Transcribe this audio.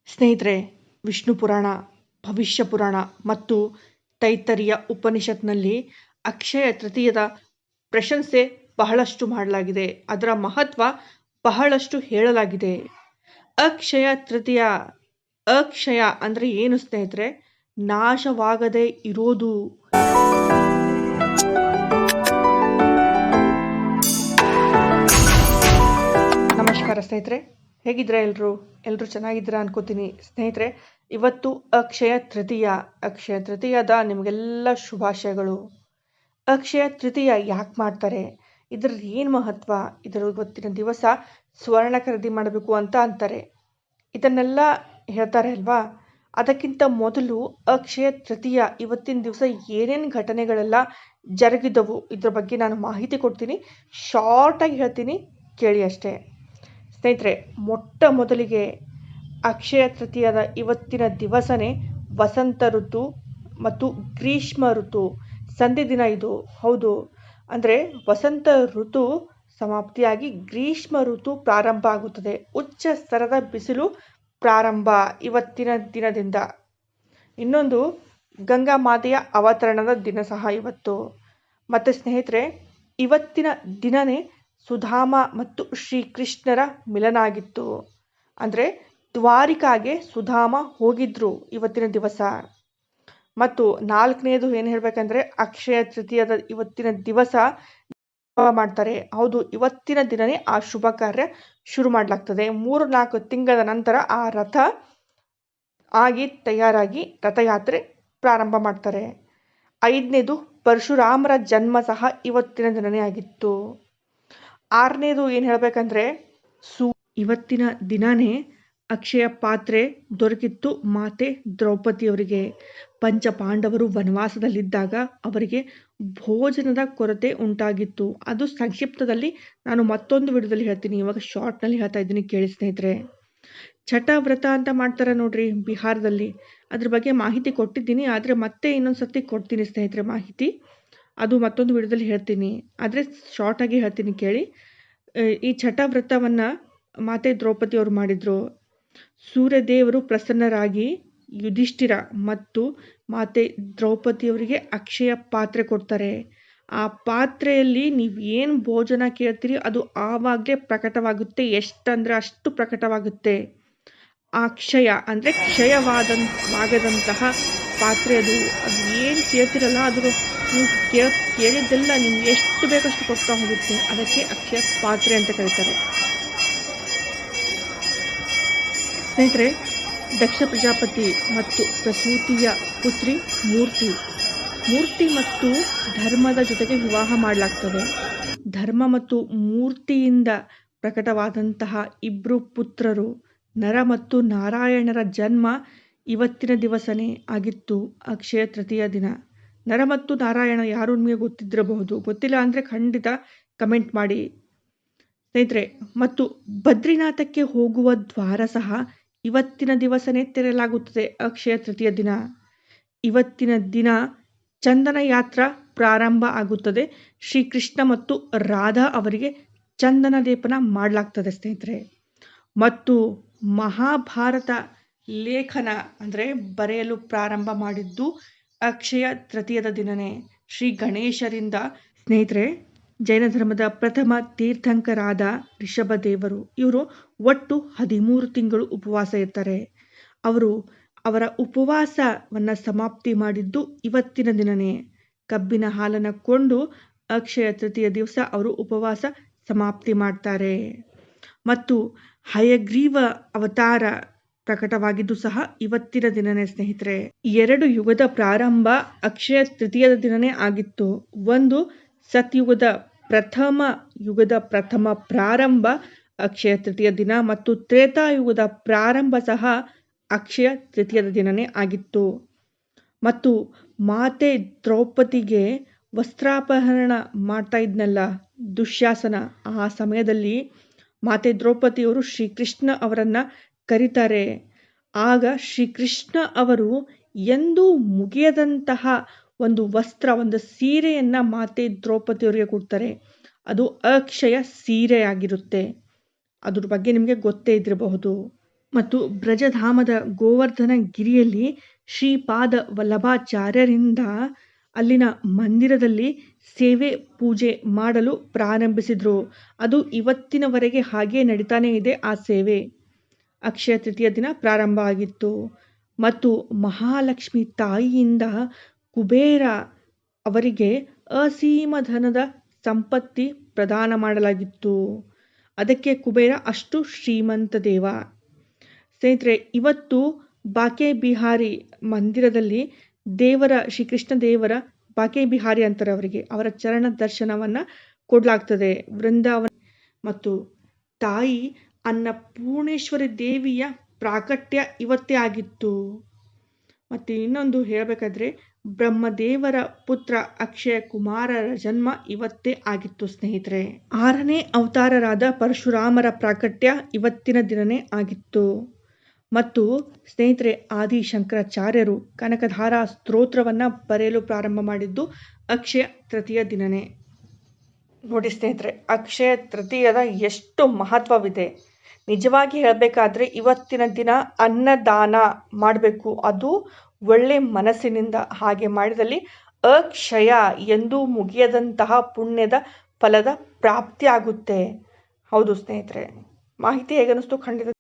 ಸ್ನೇಹಿತರೆ, ವಿಷ್ಣು ಪುರಾಣ, ಭವಿಷ್ಯ ಪುರಾಣ ಮತ್ತು ತೈತ್ತರಿಯ ಉಪನಿಷತ್ನಲ್ಲಿ ಅಕ್ಷಯ ತೃತೀಯದ ಪ್ರಶಂಸೆ ಬಹಳಷ್ಟು ಮಾಡಲಾಗಿದೆ. ಅದರ ಮಹತ್ವ ಬಹಳಷ್ಟು ಹೇಳಲಾಗಿದೆ. ಅಕ್ಷಯ ತೃತೀಯ, ಅಕ್ಷಯ ಅಂದರೆ ಏನು ಸ್ನೇಹಿತರೆ? ನಾಶವಾಗದೇ ಇರೋದು. ನಮಸ್ಕಾರ ಸ್ನೇಹಿತರೆ, ಹೇಗಿದ್ದೀರಾ? ಎಲ್ಲರೂ ಚೆನ್ನಾಗಿದ್ದೀರಾ ಅನ್ಕೋತೀನಿ. ಸ್ನೇಹಿತರೆ, ಇವತ್ತು ಅಕ್ಷಯ ತೃತೀಯದ ನಿಮಗೆಲ್ಲ ಶುಭಾಶಯಗಳು. ಅಕ್ಷಯ ತೃತೀಯ ಯಾಕೆ ಮಾಡ್ತಾರೆ? ಇದರದ್ದು ಏನು ಮಹತ್ವ? ಇದರ ಇವತ್ತಿನ ದಿವಸ ಸ್ವರ್ಣ ಖರೀದಿ ಮಾಡಬೇಕು ಅಂತ ಅಂತಾರೆ. ಇದನ್ನೆಲ್ಲ ಹೇಳ್ತಾರೆ ಅಲ್ವಾ? ಅದಕ್ಕಿಂತ ಮೊದಲು ಅಕ್ಷಯ ತೃತೀಯ ಇವತ್ತಿನ ದಿವಸ ಏನೇನು ಘಟನೆಗಳೆಲ್ಲ ಜರುಗಿದವು ಇದ್ರ ಬಗ್ಗೆ ನಾನು ಮಾಹಿತಿ ಕೊಡ್ತೀನಿ. ಶಾರ್ಟಾಗಿ ಹೇಳ್ತೀನಿ, ಕೇಳಿ ಅಷ್ಟೇ. ಸ್ನೇಹಿತರೆ, ಮೊಟ್ಟ ಮೊದಲಿಗೆ ಅಕ್ಷಯ ತೃತೀಯದ ಇವತ್ತಿನ ದಿವಸನೇ ವಸಂತ ಋತು ಮತ್ತು ಗ್ರೀಷ್ಮ ಋತು ಸಂಧಿ ದಿನ ಇದು. ಹೌದು, ಅಂದರೆ ವಸಂತ ಋತು ಸಮಾಪ್ತಿಯಾಗಿ ಗ್ರೀಷ್ಮ ಋತು ಪ್ರಾರಂಭ ಆಗುತ್ತದೆ. ಉಚ್ಚ ಸ್ತರದ ಬಿಸಿಲು ಪ್ರಾರಂಭ ಇವತ್ತಿನ ದಿನದಿಂದ. ಇನ್ನೊಂದು, ಗಂಗಾ ಮಾತೆಯ ಅವತರಣದ ದಿನ ಸಹ ಇವತ್ತು. ಮತ್ತು ಸ್ನೇಹಿತರೆ, ಇವತ್ತಿನ ದಿನನೇ ಸುಧಾಮ ಮತ್ತು ಶ್ರೀಕೃಷ್ಣರ ಮಿಲನ ಆಗಿತ್ತು. ಅಂದರೆ ದ್ವಾರಿಕಾಗೆ ಸುಧಾಮ ಹೋಗಿದ್ರು ಇವತ್ತಿನ ದಿವಸ. ಮತ್ತು ನಾಲ್ಕನೇದು ಏನು ಹೇಳಬೇಕಂದ್ರೆ, ಅಕ್ಷಯ ತೃತೀಯದ ಇವತ್ತಿನ ದಿವಸ ಮಾಡ್ತಾರೆ. ಹೌದು, ಇವತ್ತಿನ ದಿನನೇ ಆ ಶುಭ ಕಾರ್ಯ ಶುರು ಮಾಡಲಾಗ್ತದೆ. 3-4 ತಿಂಗಳ ನಂತರ ಆ ರಥ ಆಗಿ ತಯಾರಾಗಿ ರಥಯಾತ್ರೆ ಪ್ರಾರಂಭ ಮಾಡ್ತಾರೆ. 5ನೇದು, ಪರಶುರಾಮರ ಜನ್ಮ ಸಹ ಇವತ್ತಿನ ದಿನನೇ ಆಗಿತ್ತು. 6ನೇದು ಏನು ಹೇಳಬೇಕಂದ್ರೆ, ಇವತ್ತಿನ ದಿನನೇ ಅಕ್ಷಯ ಪಾತ್ರೆ ದೊರಕಿತ್ತು ಮಾತೆ ದ್ರೌಪದಿಯವರಿಗೆ. ಪಂಚಪಾಂಡವರು ವನವಾಸದಲ್ಲಿದ್ದಾಗ ಅವರಿಗೆ ಭೋಜನದ ಕೊರತೆ ಉಂಟಾಗಿತ್ತು. ಅದು ಸಂಕ್ಷಿಪ್ತದಲ್ಲಿ ನಾನು ಮತ್ತೊಂದು ವಿಡಿಯೋದಲ್ಲಿ ಹೇಳ್ತೀನಿ, ಇವಾಗ ಶಾರ್ಟ್ನಲ್ಲಿ ಹೇಳ್ತಾ ಇದ್ದೀನಿ, ಕೇಳಿ ಸ್ನೇಹಿತರೆ. ಛಠ ವ್ರತ ಅಂತ ಮಾಡ್ತಾರೆ ನೋಡ್ರಿ ಬಿಹಾರದಲ್ಲಿ, ಅದ್ರ ಬಗ್ಗೆ ಮಾಹಿತಿ ಕೊಟ್ಟಿದ್ದೀನಿ. ಆದರೆ ಮತ್ತೆ ಇನ್ನೊಂದು ಸರ್ತಿ ಕೊಡ್ತೀನಿ ಸ್ನೇಹಿತರೆ ಮಾಹಿತಿ. ಅದು ಮತ್ತೊಂದು ವಿಡಿಯೋದಲ್ಲಿ ಹೇಳ್ತೀನಿ, ಆದರೆ ಶಾರ್ಟಾಗಿ ಹೇಳ್ತೀನಿ ಕೇಳಿ. ಈ ಛಠ ವ್ರತವನ್ನು ಮಾತೆ ದ್ರೌಪದಿಯವರು ಮಾಡಿದರು. ಸೂರ್ಯದೇವರು ಪ್ರಸನ್ನರಾಗಿ ಯುಧಿಷ್ಠಿರ ಮತ್ತು ಮಾತೆ ದ್ರೌಪದಿಯವರಿಗೆ ಅಕ್ಷಯ ಪಾತ್ರೆ ಕೊಡ್ತಾರೆ. ಆ ಪಾತ್ರೆಯಲ್ಲಿ ನೀವು ಏನು ಭೋಜನ ಕೇಳ್ತೀರಿ ಅದು ಆವಾಗಲೇ ಪ್ರಕಟವಾಗುತ್ತೆ. ಎಷ್ಟಂದರೆ ಅಷ್ಟು ಪ್ರಕಟವಾಗುತ್ತೆ. ಆ ಕ್ಷಯ ಅಂದರೆ ಕ್ಷಯವಾಗದಂತಹ ಪಾತ್ರೆ ಅದು. ಏನು ಕೇಳ್ತಿರಲ್ಲ ಅದು ನೀವು ಕೇಳಿದ್ದೆಲ್ಲ ನಿಮ್ಗೆ ಎಷ್ಟು ಬೇಕಷ್ಟು ಕೊಡ್ತಾ ಹೋಗುತ್ತೆ. ಅದಕ್ಕೆ ಅಕ್ಷಯ ಪಾತ್ರೆ ಅಂತ ಕರೀತಾರೆ. ಸ್ನೇಹಿತರೆ, ದಕ್ಷ ಪ್ರಜಾಪತಿ ಮತ್ತು ಪ್ರಸೂತಿಯ ಪುತ್ರಿ ಮೂರ್ತಿ ಮತ್ತು ಧರ್ಮದ ಜೊತೆಗೆ ವಿವಾಹ ಮಾಡಲಾಗ್ತದೆ. ಧರ್ಮ ಮತ್ತು ಮೂರ್ತಿಯಿಂದ ಪ್ರಕಟವಾದಂತಹ ಇಬ್ಬರು ಪುತ್ರರು, ನರ ಮತ್ತು ನಾರಾಯಣರ ಜನ್ಮ ಇವತ್ತಿನ ದಿವಸನೇ ಆಗಿತ್ತು, ಅಕ್ಷಯ ತೃತೀಯ ದಿನ. ನರ ಮತ್ತು ನಾರಾಯಣ ಯಾರು ನಿಮಗೆ ಗೊತ್ತಿದ್ದಿರಬಹುದು, ಗೊತ್ತಿಲ್ಲ ಅಂದರೆ ಖಂಡಿತ ಕಮೆಂಟ್ ಮಾಡಿ ಸ್ನೇಹಿತರೆ. ಮತ್ತು ಬದ್ರಿನಾಥಕ್ಕೆ ಹೋಗುವ ದ್ವಾರ ಸಹ ಇವತ್ತಿನ ದಿವಸನೇ ತೆರೆಯಲಾಗುತ್ತದೆ, ಅಕ್ಷಯ ತೃತೀಯ ದಿನ. ಇವತ್ತಿನ ದಿನ ಚಂದನ ಯಾತ್ರಾ ಪ್ರಾರಂಭ ಆಗುತ್ತದೆ. ಶ್ರೀಕೃಷ್ಣ ಮತ್ತು ರಾಧಾ ಅವರಿಗೆ ಚಂದನ ಲೇಪನ ಮಾಡಲಾಗ್ತದೆ ಸ್ನೇಹಿತರೆ. ಮತ್ತು ಮಹಾಭಾರತ ಲೇಖನ ಅಂದರೆ ಬರೆಯಲು ಪ್ರಾರಂಭ ಮಾಡಿದ್ದು ಅಕ್ಷಯ ತೃತೀಯದ ದಿನನೇ, ಶ್ರೀ ಗಣೇಶರಿಂದ. ಸ್ನೇಹಿತರೆ, ಜೈನ ಧರ್ಮದ ಪ್ರಥಮ ತೀರ್ಥಂಕರಾದ ಋಷಭದೇವರು, ಇವರು ಒಟ್ಟು 13 ತಿಂಗಳು ಉಪವಾಸ ಇರ್ತಾರೆ. ಅವರ ಉಪವಾಸವನ್ನು ಸಮಾಪ್ತಿ ಮಾಡಿದ್ದು ಇವತ್ತಿನ ದಿನನೇ. ಕಬ್ಬಿನ ಹಾಲನ್ನು ಕೊಂಡು ಅಕ್ಷಯ ತೃತೀಯ ದಿವಸ ಅವರು ಉಪವಾಸ ಸಮಾಪ್ತಿ ಮಾಡ್ತಾರೆ. ಮತ್ತು ಹಯಗ್ರೀವ ಅವತಾರ ಪ್ರಕಟವಾಗಿದ್ದು ಸಹ ಇವತ್ತಿನ ದಿನನೇ ಸ್ನೇಹಿತರೆ. 2 ಯುಗದ ಪ್ರಾರಂಭ ಅಕ್ಷಯ ತೃತೀಯದ ದಿನನೇ ಆಗಿತ್ತು. ಒಂದು ಸತ್ಯುಗದ ಪ್ರಥಮ ಪ್ರಾರಂಭ ಅಕ್ಷಯ ತೃತೀಯ ದಿನ ಮತ್ತು ತ್ರೇತಾಯುಗದ ಪ್ರಾರಂಭ ಸಹ ಅಕ್ಷಯ ತೃತೀಯದ ದಿನನೇ ಆಗಿತ್ತು. ಮತ್ತು ಮಾತೆ ದ್ರೌಪದಿಗೆ ವಸ್ತ್ರಾಪಹರಣ ಮಾಡ್ತಾ ಇದ್ನಲ್ಲ ದುಶ್ಯಾಸನ, ಆ ಸಮಯದಲ್ಲಿ ಮಾತೆ ದ್ರೌಪದಿಯವರು ಶ್ರೀಕೃಷ್ಣ ಅವರನ್ನ ಕರೀತಾರೆ. ಆಗ ಶ್ರೀಕೃಷ್ಣ ಅವರು ಎಂದೂ ಮುಗಿಯದಂತಹ ಒಂದು ವಸ್ತ್ರ, ಒಂದು ಸೀರೆಯನ್ನ ಮಾತೆ ದ್ರೌಪದಿಯವರಿಗೆ ಕೊಡ್ತಾರೆ. ಅದು ಅಕ್ಷಯ ಸೀರೆಯಾಗಿರುತ್ತೆ. ಅದ್ರ ಬಗ್ಗೆ ನಿಮಗೆ ಗೊತ್ತೇ ಇದ್ದಿರಬಹುದು. ಮತ್ತು ಬ್ರಜಧಾಮದ ಗೋವರ್ಧನ ಗಿರಿಯಲ್ಲಿ ಶ್ರೀಪಾದ ವಲ್ಲಭಾಚಾರ್ಯರಿಂದ ಅಲ್ಲಿನ ಮಂದಿರದಲ್ಲಿ ಸೇವೆ ಪೂಜೆ ಮಾಡಲು ಪ್ರಾರಂಭಿಸಿದ್ರು. ಅದು ಇವತ್ತಿನವರೆಗೆ ಹಾಗೆ ನಡೀತಾನೆ ಇದೆ ಆ ಸೇವೆ. ಅಕ್ಷಯ ತೃತೀಯ ದಿನ ಪ್ರಾರಂಭ ಆಗಿತ್ತು ಮತ್ತು ಮಹಾಲಕ್ಷ್ಮಿ ತಾಯಿಯಿಂದ ಕುಬೇರ ಅವರಿಗೆ ಅಸೀಮ ಧನದ ಸಂಪತ್ತಿ ಪ್ರದಾನ ಮಾಡಲಾಗಿತ್ತು. ಅದಕ್ಕೆ ಕುಬೇರ ಅಷ್ಟು ಶ್ರೀಮಂತ ದೇವ. ಸ್ನೇಹಿತರೆ, ಇವತ್ತು ಬಾಕೆ ಬಿಹಾರಿ ಮಂದಿರದಲ್ಲಿ ದೇವರ ಶ್ರೀಕೃಷ್ಣ ದೇವರ ಬಾಕೆ ಬಿಹಾರಿ ಅಂತಾರೆ ಅವರಿಗೆ, ಅವರ ಚರಣ ದರ್ಶನವನ್ನ ಕೊಡಲಾಗ್ತದೆ. ವೃಂದಾವನ ಮತ್ತು ತಾಯಿ ಅನ್ನಪೂರ್ಣೇಶ್ವರಿ ದೇವಿಯ ಪ್ರಾಕಟ್ಯ ಇವತ್ತೇ ಆಗಿತ್ತು. ಮತ್ತು ಇನ್ನೊಂದು ಹೇಳಬೇಕಾದ್ರೆ ಬ್ರಹ್ಮದೇವರ ಪುತ್ರ ಅಕ್ಷಯ ಕುಮಾರರ ಜನ್ಮ ಇವತ್ತೇ ಆಗಿತ್ತು ಸ್ನೇಹಿತರೆ. 6ನೇ ಅವತಾರರಾದ ಪರಶುರಾಮರ ಪ್ರಾಕಟ್ಯ ಇವತ್ತಿನ ದಿನನೇ ಆಗಿತ್ತು. ಮತ್ತು ಸ್ನೇಹಿತರೆ, ಆದಿ ಶಂಕರಾಚಾರ್ಯರು ಕನಕಧಾರಾ ಸ್ತೋತ್ರವನ್ನ ಬರೆಯಲು ಪ್ರಾರಂಭ ಮಾಡಿದ್ದು ಅಕ್ಷಯ ತೃತೀಯ ದಿನನೇ. ನೋಡಿ ಸ್ನೇಹಿತರೆ, ಅಕ್ಷಯ ತೃತೀಯದ ಎಷ್ಟು ಮಹತ್ವವಿದೆ. ನಿಜವಾಗಿ ಹೇಳಬೇಕಾದ್ರೆ ಇವತ್ತಿನ ದಿನ ಅನ್ನದಾನ ಮಾಡಬೇಕು, ಅದು ಒಳ್ಳೆ ಮನಸ್ಸಿನಿಂದ. ಹಾಗೆ ಮಾಡಿದಲ್ಲಿ ಅಕ್ಷಯ ಎಂದೂ ಮುಗಿಯದಂತಹ ಪುಣ್ಯದ ಫಲದ ಪ್ರಾಪ್ತಿ ಆಗುತ್ತೆ. ಹೌದು ಸ್ನೇಹಿತರೆ, ಮಾಹಿತಿ ಹೇಗನ್ನಿಸ್ತು ಖಂಡಿತ